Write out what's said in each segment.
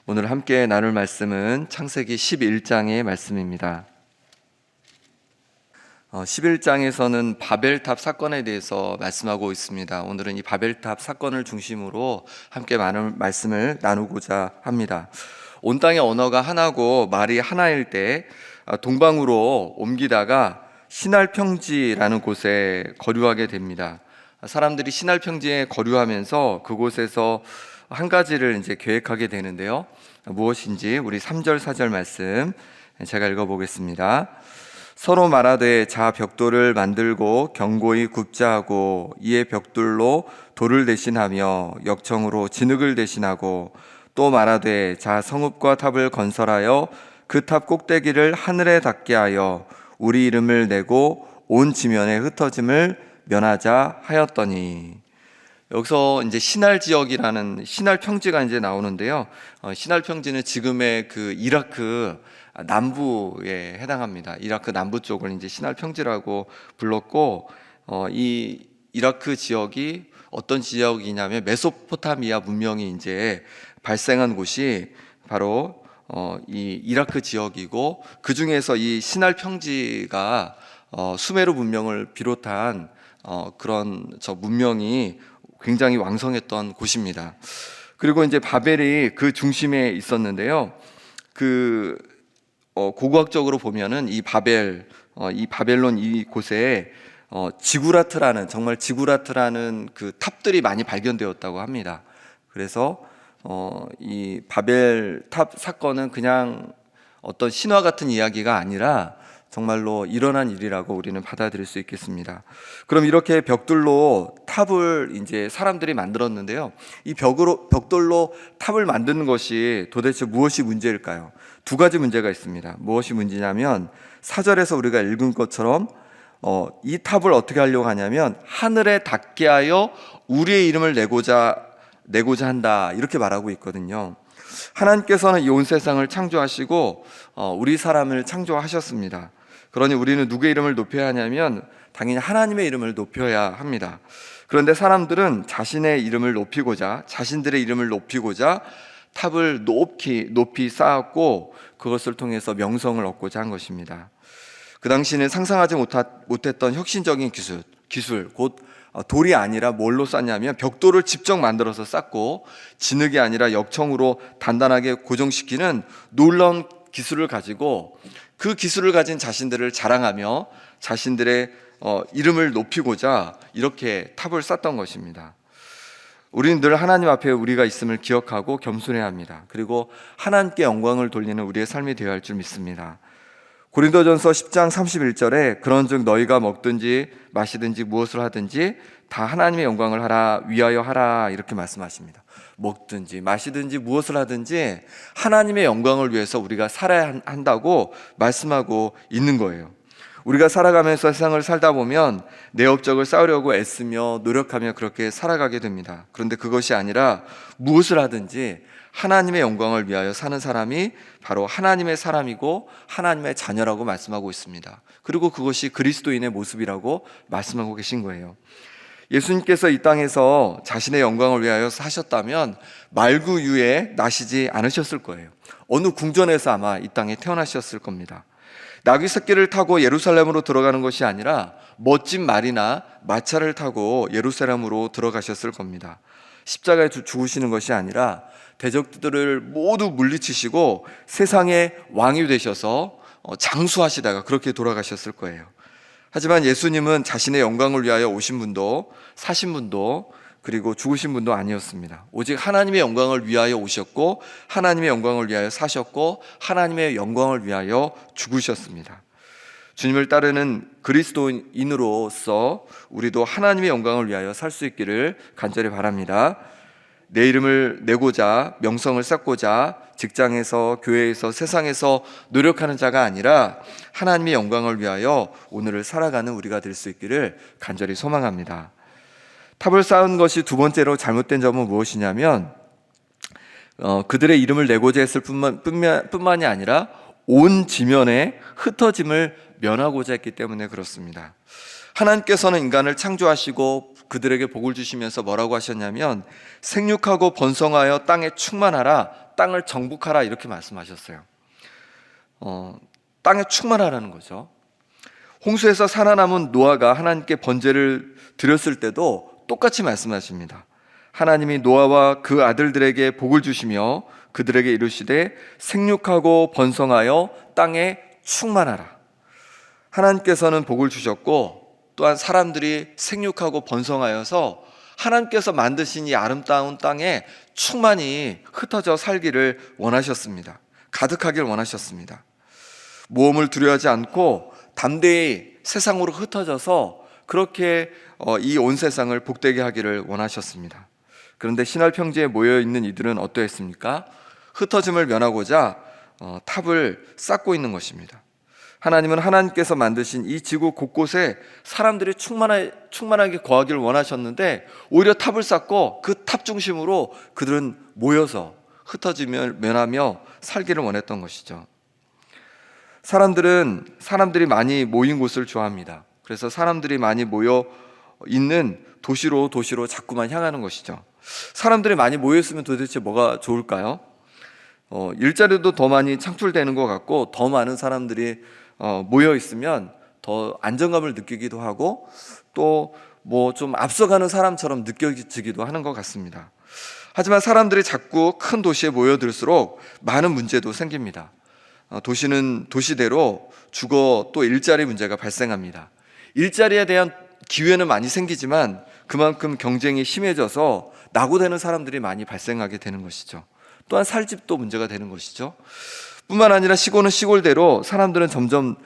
오늘 함께 나눌 말씀은 창세기 11장의 말씀입니다. 11장에서는 바벨탑 사건에 대해서 말씀하고 있습니다. 오늘은 이 바벨탑 사건을 중심으로 함께 많은 말씀을 나누고자 합니다. 온 땅의 언어가 하나고 말이 하나일 때 동방으로 옮기다가 신할평지라는 곳에 거류하게 됩니다. 사람들이 신할평지에 거류하면서 그곳에서 한 가지를 이제 계획하게 되는데요. 무엇인지 우리 3절 4절 말씀 제가 읽어보겠습니다. 서로 말하되 자 벽돌을 만들고 견고히 굽자 하고 이에 벽돌로 돌을 대신하며 역청으로 진흙을 대신하고 또 말하되 자 성읍과 탑을 건설하여 그 탑 꼭대기를 하늘에 닿게 하여 우리 이름을 내고 온 지면에 흩어짐을 면하자 하였더니, 여기서 이제 신할 지역이라는 신할 평지가 이제 나오는데요. 신할 평지는 지금의 그 이라크 남부에 해당합니다. 이라크 남부 쪽을 이제 신할 평지라고 불렀고, 이 이라크 지역이 어떤 지역이냐면 메소포타미아 문명이 이제 발생한 곳이 바로 이 이라크 지역이고, 그 중에서 이 신할 평지가 수메르 문명을 비롯한 그런 문명이 굉장히 왕성했던 곳입니다. 그리고 이제 바벨이 그 중심에 있었는데요. 고고학적으로 보면은 이 바벨론 이곳에 지구라트라는, 정말 지구라트라는 그 탑들이 많이 발견되었다고 합니다. 그래서 이 바벨 탑 사건은 그냥 어떤 신화 같은 이야기가 아니라 정말로 일어난 일이라고 우리는 받아들일 수 있겠습니다. 그럼 이렇게 벽돌로 탑을 이제 사람들이 만들었는데요. 이 벽돌로 탑을 만드는 것이 도대체 무엇이 문제일까요? 두 가지 문제가 있습니다. 무엇이 문제냐면 4절에서 우리가 읽은 것처럼 이 탑을 어떻게 하려고 하냐면 하늘에 닿게 하여 우리의 이름을 내고자 한다, 이렇게 말하고 있거든요. 하나님께서는 이 온 세상을 창조하시고 우리 사람을 창조하셨습니다. 그러니 우리는 누구의 이름을 높여야 하냐면 당연히 하나님의 이름을 높여야 합니다. 그런데 사람들은 자신의 이름을 높이고자, 자신들의 이름을 높이고자 탑을 높이 쌓았고, 그것을 통해서 명성을 얻고자 한 것입니다. 그 당시에는 상상하지 못했던 혁신적인 기술, 곧 돌이 아니라 뭘로 쌓냐면 벽돌을 직접 만들어서 쌓고, 진흙이 아니라 역청으로 단단하게 고정시키는 놀라운 기술을 가지고, 그 기술을 가진 자신들을 자랑하며 자신들의 이름을 높이고자 이렇게 탑을 쌓던 것입니다. 우리는 늘 하나님 앞에 우리가 있음을 기억하고 겸손해야 합니다. 그리고 하나님께 영광을 돌리는 우리의 삶이 되어야 할 줄 믿습니다. 고린도전서 10장 31절에 그런즉 너희가 먹든지 마시든지 무엇을 하든지 다 하나님의 영광을 위하여 하라, 이렇게 말씀하십니다. 먹든지 마시든지 무엇을 하든지 하나님의 영광을 위해서 우리가 살아야 한다고 말씀하고 있는 거예요. 우리가 살아가면서 세상을 살다 보면 내 업적을 쌓으려고 애쓰며 노력하며 그렇게 살아가게 됩니다. 그런데 그것이 아니라 무엇을 하든지 하나님의 영광을 위하여 사는 사람이 바로 하나님의 사람이고 하나님의 자녀라고 말씀하고 있습니다. 그리고 그것이 그리스도인의 모습이라고 말씀하고 계신 거예요. 예수님께서 이 땅에서 자신의 영광을 위하여 사셨다면 말구유에 나시지 않으셨을 거예요. 어느 궁전에서 아마 이 땅에 태어나셨을 겁니다. 나귀 새끼를 타고 예루살렘으로 들어가는 것이 아니라 멋진 말이나 마차를 타고 예루살렘으로 들어가셨을 겁니다. 십자가에 죽으시는 것이 아니라 대적들을 모두 물리치시고 세상의 왕이 되셔서 장수하시다가 그렇게 돌아가셨을 거예요. 하지만 예수님은 자신의 영광을 위하여 오신 분도 사신 분도 그리고 죽으신 분도 아니었습니다. 오직 하나님의 영광을 위하여 오셨고, 하나님의 영광을 위하여 사셨고, 하나님의 영광을 위하여 죽으셨습니다. 주님을 따르는 그리스도인으로서 우리도 하나님의 영광을 위하여 살 수 있기를 간절히 바랍니다. 내 이름을 내고자, 명성을 쌓고자 직장에서, 교회에서, 세상에서 노력하는 자가 아니라 하나님의 영광을 위하여 오늘을 살아가는 우리가 될 수 있기를 간절히 소망합니다. 탑을 쌓은 것이 두 번째로 잘못된 점은 무엇이냐면 그들의 이름을 내고자 했을 뿐만이 아니라 온 지면에 흩어짐을 면하고자 했기 때문에 그렇습니다. 하나님께서는 인간을 창조하시고 그들에게 복을 주시면서 뭐라고 하셨냐면 생육하고 번성하여 땅에 충만하라, 땅을 정복하라 이렇게 말씀하셨어요. 땅에 충만하라는 거죠. 홍수에서 살아남은 노아가 하나님께 번제를 드렸을 때도 똑같이 말씀하십니다. 하나님이 노아와 그 아들들에게 복을 주시며 그들에게 이르시되 생육하고 번성하여 땅에 충만하라. 하나님께서는 복을 주셨고 또한 사람들이 생육하고 번성하여서 하나님께서 만드신 이 아름다운 땅에 충만히 흩어져 살기를 원하셨습니다. 가득하길 원하셨습니다. 모험을 두려워하지 않고 담대히 세상으로 흩어져서 그렇게 이 온 세상을 복되게 하기를 원하셨습니다. 그런데 신할 평지에 모여있는 이들은 어떠했습니까? 흩어짐을 면하고자 탑을 쌓고 있는 것입니다. 하나님은 하나님께서 만드신 이 지구 곳곳에 사람들이 충만하게 거하기를 원하셨는데 오히려 탑을 쌓고 그 탑 중심으로 그들은 모여서 흩어짐을 면하며 살기를 원했던 것이죠. 사람들이 많이 모인 곳을 좋아합니다. 그래서 사람들이 많이 모여 있는 도시로 자꾸만 향하는 것이죠. 사람들이 많이 모였으면 도대체 뭐가 좋을까요? 일자리도 더 많이 창출되는 것 같고 더 많은 사람들이 모여 있으면 더 안정감을 느끼기도 하고 또 뭐 좀 앞서가는 사람처럼 느껴지기도 하는 것 같습니다. 하지만 사람들이 자꾸 큰 도시에 모여들수록 많은 문제도 생깁니다. 도시는 도시대로 주거 또 일자리 문제가 발생합니다. 일자리에 대한 기회는 많이 생기지만 그만큼 경쟁이 심해져서 낙오되는 사람들이 많이 발생하게 되는 것이죠. 또한 살집도 문제가 되는 것이죠. 뿐만 아니라 시골은 시골대로 사람들은 점점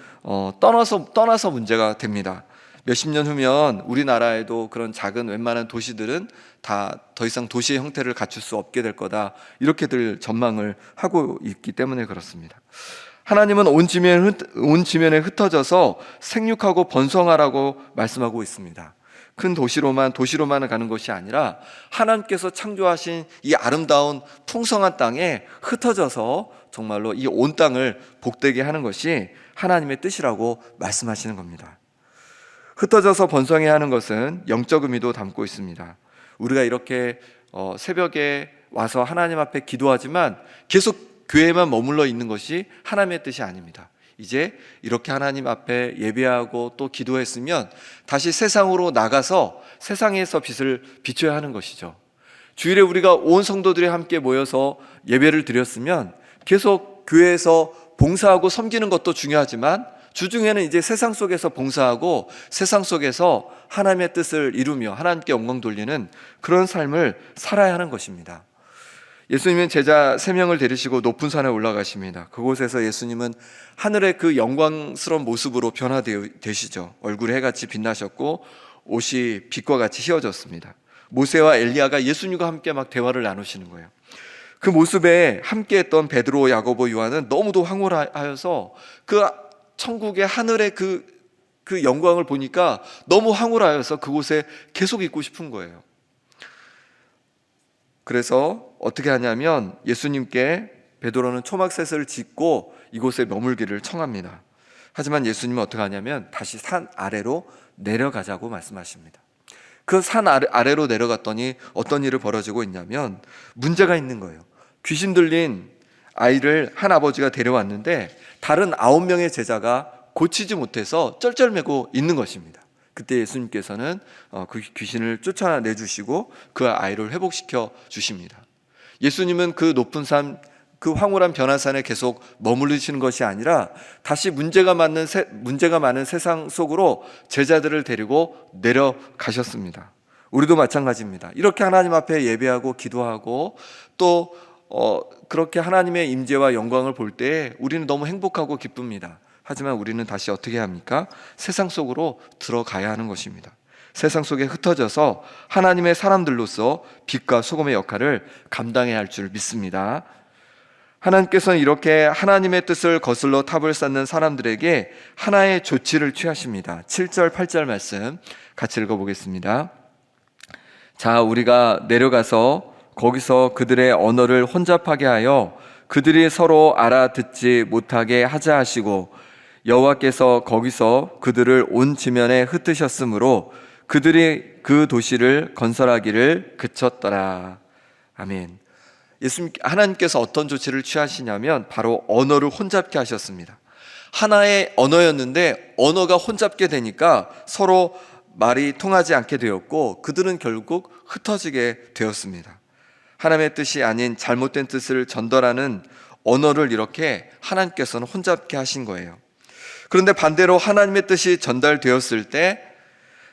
떠나서 문제가 됩니다. 몇십 년 후면 우리나라에도 그런 작은 웬만한 도시들은 다 더 이상 도시의 형태를 갖출 수 없게 될 거다 이렇게들 전망을 하고 있기 때문에 그렇습니다. 하나님은 온 지면에 흩어져서 생육하고 번성하라고 말씀하고 있습니다. 큰 도시로만 가는 것이 아니라 하나님께서 창조하신 이 아름다운 풍성한 땅에 흩어져서 정말로 이 온 땅을 복되게 하는 것이 하나님의 뜻이라고 말씀하시는 겁니다. 흩어져서 번성해야 하는 것은 영적 의미도 담고 있습니다. 우리가 이렇게 새벽에 와서 하나님 앞에 기도하지만 계속 교회에만 머물러 있는 것이 하나님의 뜻이 아닙니다. 이제 이렇게 하나님 앞에 예배하고 또 기도했으면 다시 세상으로 나가서 세상에서 빛을 비춰야 하는 것이죠. 주일에 우리가 온 성도들이 함께 모여서 예배를 드렸으면 계속 교회에서 봉사하고 섬기는 것도 중요하지만 주중에는 이제 세상 속에서 봉사하고 세상 속에서 하나님의 뜻을 이루며 하나님께 영광 돌리는 그런 삶을 살아야 하는 것입니다. 예수님은 제자 3명을 데리시고 높은 산에 올라가십니다. 그곳에서 예수님은 하늘의 그 영광스러운 모습으로 변화되시죠. 얼굴이 해같이 빛나셨고 옷이 빛과 같이 휘어졌습니다. 모세와 엘리야가 예수님과 함께 막 대화를 나누시는 거예요. 그 모습에 함께했던 베드로, 야고보, 요한은 너무도 황홀하여서 그 천국의 하늘의 그 영광을 보니까 너무 황홀하여서 그곳에 계속 있고 싶은 거예요. 그래서 어떻게 하냐면 예수님께 베드로는 초막셋을 짓고 이곳에 머물기를 청합니다. 하지만 예수님은 어떻게 하냐면 다시 산 아래로 내려가자고 말씀하십니다. 그 산 아래로 내려갔더니 어떤 일이 벌어지고 있냐면 문제가 있는 거예요. 귀신 들린 아이를 한 아버지가 데려왔는데 다른 9명의 제자가 고치지 못해서 쩔쩔매고 있는 것입니다. 그때 예수님께서는 그 귀신을 쫓아내주시고 그 아이를 회복시켜 주십니다. 예수님은 그 높은 산, 그 황홀한 변화산에 계속 머무르시는 것이 아니라 다시 문제가 많은 세상 속으로 제자들을 데리고 내려가셨습니다. 우리도 마찬가지입니다. 이렇게 하나님 앞에 예배하고 기도하고 또 그렇게 하나님의 임재와 영광을 볼 때 우리는 너무 행복하고 기쁩니다. 하지만 우리는 다시 어떻게 합니까? 세상 속으로 들어가야 하는 것입니다. 세상 속에 흩어져서 하나님의 사람들로서 빛과 소금의 역할을 감당해야 할 줄 믿습니다. 하나님께서는 이렇게 하나님의 뜻을 거슬러 탑을 쌓는 사람들에게 하나의 조치를 취하십니다. 7절, 8절 말씀 같이 읽어보겠습니다. 자, 우리가 내려가서 거기서 그들의 언어를 혼잡하게 하여 그들이 서로 알아듣지 못하게 하자 하시고 여호와께서 거기서 그들을 온 지면에 흩으셨으므로 그들이 그 도시를 건설하기를 그쳤더라. 아멘. 하나님께서 어떤 조치를 취하시냐면 바로 언어를 혼잡게 하셨습니다. 하나의 언어였는데 언어가 혼잡게 되니까 서로 말이 통하지 않게 되었고 그들은 결국 흩어지게 되었습니다. 하나님의 뜻이 아닌 잘못된 뜻을 전달하는 언어를 이렇게 하나님께서는 혼잡게 하신 거예요. 그런데 반대로 하나님의 뜻이 전달되었을 때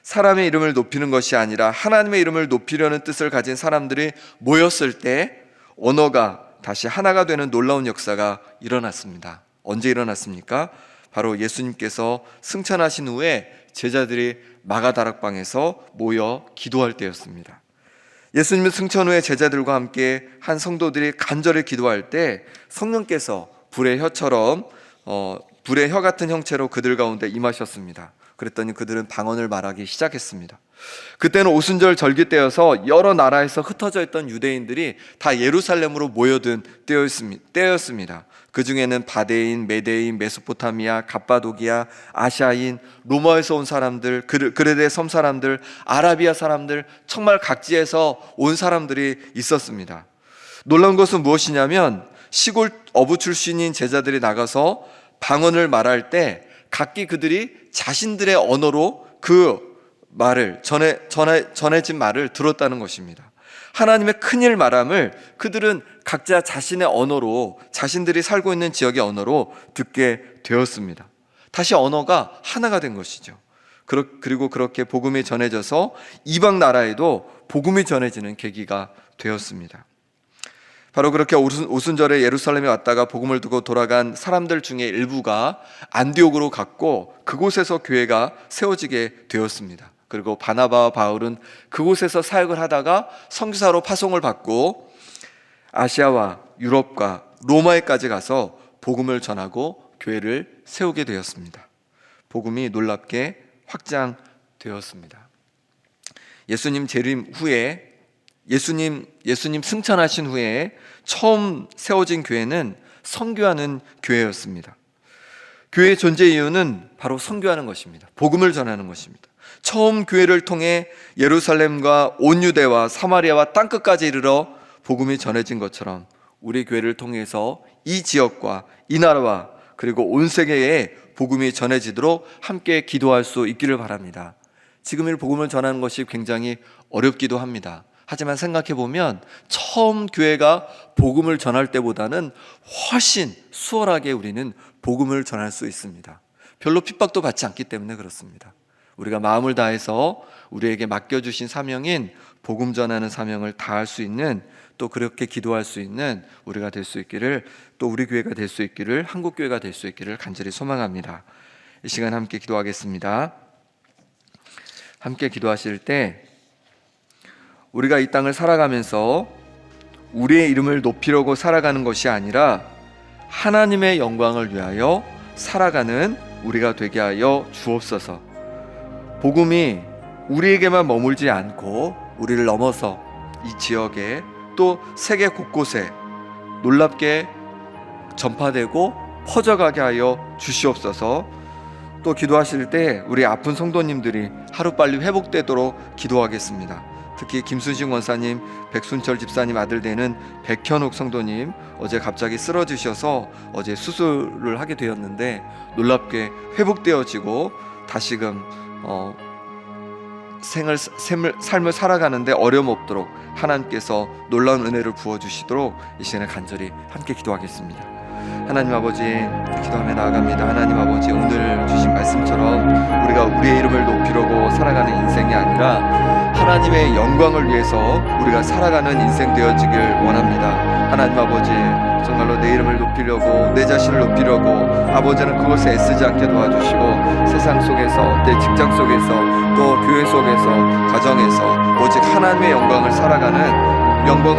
사람의 이름을 높이는 것이 아니라 하나님의 이름을 높이려는 뜻을 가진 사람들이 모였을 때 언어가 다시 하나가 되는 놀라운 역사가 일어났습니다. 언제 일어났습니까? 바로 예수님께서 승천하신 후에 제자들이 마가다락방에서 모여 기도할 때였습니다. 예수님은 승천 후에 제자들과 함께 한 성도들이 간절히 기도할 때 성령께서 불의 혀 같은 형체로 그들 가운데 임하셨습니다. 그랬더니 그들은 방언을 말하기 시작했습니다. 그때는 오순절 절기 때여서 여러 나라에서 흩어져 있던 유대인들이 다 예루살렘으로 모여든 때였습니다. 그 중에는 바데인, 메데인, 메소포타미아, 갑바도기아, 아시아인, 로마에서 온 사람들, 그레데 섬 사람들, 아라비아 사람들, 정말 각지에서 온 사람들이 있었습니다. 놀라운 것은 무엇이냐면 시골 어부 출신인 제자들이 나가서 방언을 말할 때 각기 그들이 자신들의 언어로 그 말을 전해진 말을 들었다는 것입니다. 하나님의 큰일 말함을 그들은 각자 자신의 언어로, 자신들이 살고 있는 지역의 언어로 듣게 되었습니다. 다시 언어가 하나가 된 것이죠. 그리고 그렇게 복음이 전해져서 이방 나라에도 복음이 전해지는 계기가 되었습니다. 바로 그렇게 오순절에 예루살렘에 왔다가 복음을 두고 돌아간 사람들 중에 일부가 안디옥으로 갔고 그곳에서 교회가 세워지게 되었습니다. 그리고 바나바와 바울은 그곳에서 사역을 하다가 선교사로 파송을 받고 아시아와 유럽과 로마에까지 가서 복음을 전하고 교회를 세우게 되었습니다. 복음이 놀랍게 확장되었습니다. 예수님 재림 후에 예수님 승천하신 후에 처음 세워진 교회는 선교하는 교회였습니다. 교회의 존재 이유는 바로 선교하는 것입니다. 복음을 전하는 것입니다. 처음 교회를 통해 예루살렘과 온 유대와 사마리아와 땅끝까지 이르러 복음이 전해진 것처럼 우리 교회를 통해서 이 지역과 이 나라와 그리고 온 세계에 복음이 전해지도록 함께 기도할 수 있기를 바랍니다. 지금 이 복음을 전하는 것이 굉장히 어렵기도 합니다. 하지만 생각해보면 처음 교회가 복음을 전할 때보다는 훨씬 수월하게 우리는 복음을 전할 수 있습니다. 별로 핍박도 받지 않기 때문에 그렇습니다. 우리가 마음을 다해서 우리에게 맡겨주신 사명인 복음 전하는 사명을 다할 수 있는, 또 그렇게 기도할 수 있는 우리가 될 수 있기를, 또 우리 교회가 될 수 있기를, 한국교회가 될 수 있기를 간절히 소망합니다. 이 시간 함께 기도하겠습니다. 함께 기도하실 때 우리가 이 땅을 살아가면서 우리의 이름을 높이려고 살아가는 것이 아니라 하나님의 영광을 위하여 살아가는 우리가 되게 하여 주옵소서. 복음이 우리에게만 머물지 않고 우리를 넘어서 이 지역에 또 세계 곳곳에 놀랍게 전파되고 퍼져가게 하여 주시옵소서. 또 기도하실 때 우리 아픈 성도님들이 하루빨리 회복되도록 기도하겠습니다. 특히 김순식 원사님, 백순철 집사님 아들 되는 백현욱 성도님 어제 갑자기 쓰러지셔서 어제 수술을 하게 되었는데 놀랍게 회복되어지고 다시금 삶을 살아가는데 어려움 없도록 하나님께서 놀라운 은혜를 부어주시도록 이 시간에 간절히 함께 기도하겠습니다. 하나님 아버지, 기도하며 나아갑니다. 하나님 아버지, 오늘 주신 말씀처럼 우리가 우리의 이름을 높이려고 살아가는 인생이 아니라 하나님의 영광을 위해서 우리가 살아가는 인생 되어지길 원합니다. 하나님 아버지, 정말로 내 이름을 높이려고, 내 자신을 높이려고 아버지는 그것에 애쓰지 않게 도와주시고 세상 속에서, 내 직장 속에서, 또 교회 속에서, 가정에서 오직 하나님의 영광을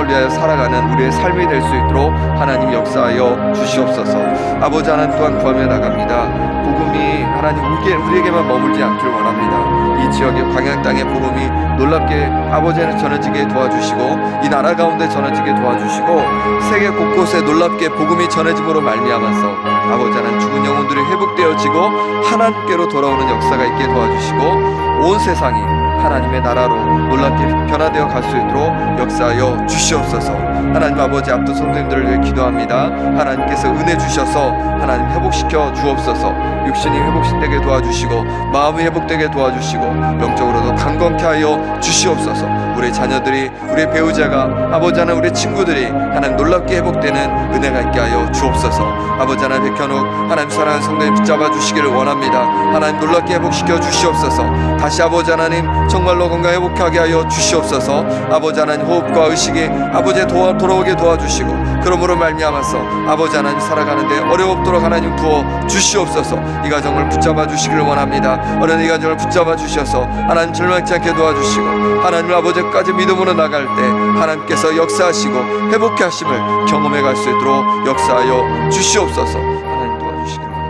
위하여 살아가는 우리의 삶이 될 수 있도록 하나님 역사하여 주시옵소서. 아버지 하나님 또한 구하며 나갑니다. 복음이 하나님 우리에게만 머물지 않기를 원합니다. 이 지역의 광야 땅의 복음이 놀랍게 아버지는 전해지게 도와주시고 이 나라 가운데 전해지게 도와주시고 세계 곳곳에 놀랍게 복음이 전해짐으로 말미암아서 아버지 하나님 죽은 영혼들이 회복되어지고 하나님께로 돌아오는 역사가 있게 도와주시고 온 세상이 하나님의 나라로 놀랍게 변화되어 갈 수 있도록 역사하여 주시옵소서. 하나님 아버지, 앞둔 성도님들을 위해 기도합니다. 하나님께서 은혜 주셔서 하나님 회복시켜 주옵소서. 육신이 회복되게 도와주시고 마음이 회복되게 도와주시고 영적으로도 강건케 하여 주시옵소서. 우리 자녀들이, 우리 배우자가, 아버지 하나님 우리 친구들이 하나님 놀랍게 회복되는 은혜가 있게 하여 주옵소서. 아버지 하나님 백현욱 하나님 사랑하는 성도님 붙잡아 주시기를 원합니다. 하나님 놀랍게 회복시켜 주시옵소서. 다시 아버지 하나님 정말로 건강 회복하게 하여 주시옵소서. 아버지 하나님 호흡과 의식이 아버지의 돌아오게 도와주시고 그러므로 말미암아서 아버지 하나님 살아가는데 어려움없도록 하나님 부어 주시옵소서. 이 가정을 붙잡아 주시기를 원합니다. 어려운 이 가정을 붙잡아 주셔서 하나님 절망치 않게 도와주시고 하나님 아버지까지 믿음으로 나갈 때 하나님께서 역사하시고 회복케 하심을 경험해 갈 수 있도록 역사하여 주시옵소서. 하나님 도와주시기를 원합니다.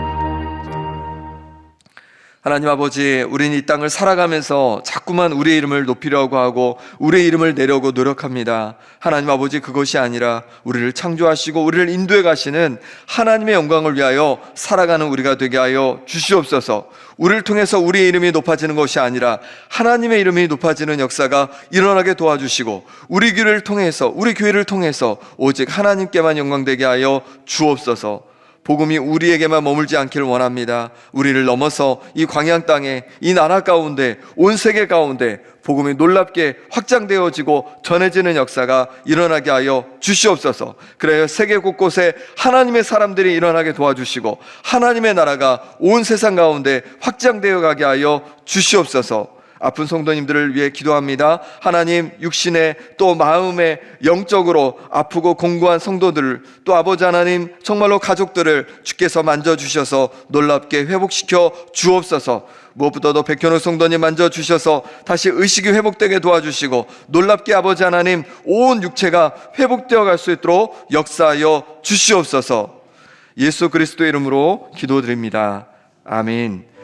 하나님 아버지, 우리는 이 땅을 살아가면서 자꾸만 우리의 이름을 높이려고 하고 우리의 이름을 내려고 노력합니다. 하나님 아버지, 그것이 아니라 우리를 창조하시고 우리를 인도해 가시는 하나님의 영광을 위하여 살아가는 우리가 되게 하여 주시옵소서. 우리를 통해서 우리의 이름이 높아지는 것이 아니라 하나님의 이름이 높아지는 역사가 일어나게 도와주시고 우리 교회를 통해서 오직 하나님께만 영광되게 하여 주옵소서. 복음이 우리에게만 머물지 않기를 원합니다. 우리를 넘어서 이 광야 땅에, 이 나라 가운데, 온 세계 가운데 복음이 놀랍게 확장되어지고 전해지는 역사가 일어나게 하여 주시옵소서. 그래야 세계 곳곳에 하나님의 사람들이 일어나게 도와주시고 하나님의 나라가 온 세상 가운데 확장되어 가게 하여 주시옵소서. 아픈 성도님들을 위해 기도합니다. 하나님, 육신에 또 마음에 영적으로 아프고 공고한 성도들을, 또 아버지 하나님 정말로 가족들을 주께서 만져주셔서 놀랍게 회복시켜 주옵소서. 무엇보다도 백현우 성도님 만져주셔서 다시 의식이 회복되게 도와주시고 놀랍게 아버지 하나님 온 육체가 회복되어 갈 수 있도록 역사하여 주시옵소서. 예수 그리스도의 이름으로 기도드립니다. 아멘.